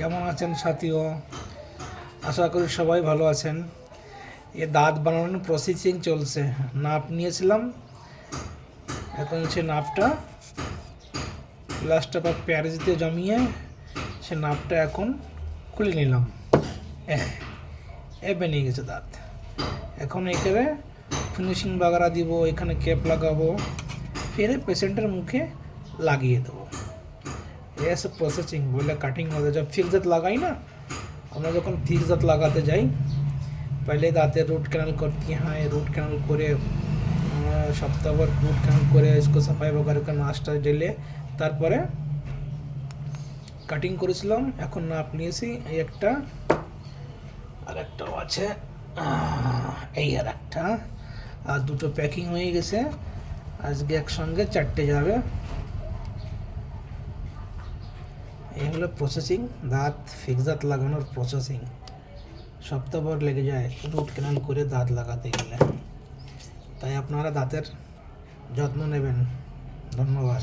কেমন আছেন সাথীও? আশা করি সবাই ভালো আছেন। এ দাঁত বানানোর প্রসেসিং চলছে। নাপ নিয়েছিলাম, এখন সে নাপটা প্লাস্টার বা প্যারিস দিয়ে জমিয়ে সে নাপটা এখন খুলে নিলাম। বেরিয়ে গেছে দাঁত। এখন এখানে ফিনিশিং বাগারা দিব, এখানে ক্যাপ লাগাবো, ফিরে পেশেন্টের মুখে লাগিয়ে দেবো। ये सब प्रोसेसिंग बोले कटिंग होता है। जब फिक्स दांत लगाई ना, আমরা যখন ফিক্স দাঁত লাগাতে যাই, पहले दाঁতের रूट कैनाल करती हैं। रूट कैनाल করে সপ্তাহভর रूट कैनाल করে इसको सफाई वगैरह করে মাছটা ঢেলে তারপরে কাটিং করেছিলাম। এখন নাপ নিয়েছি, এই একটা আর একটাও আছে, এই আর একটা, আর দুটো প্যাকিং হয়ে গেছে। আজকে একসঙ্গে 4টে যাবে। এই হলো প্রসেসিং, দাঁত ফিক্স দাঁত লাগানোর প্রসেসিং। সপ্তাহভর লেগে যায় রুট ক্যানাল করে দাঁত লাগাতে গেলে। তাই আপনারা দাঁতের যত্ন নেবেন। ধন্যবাদ।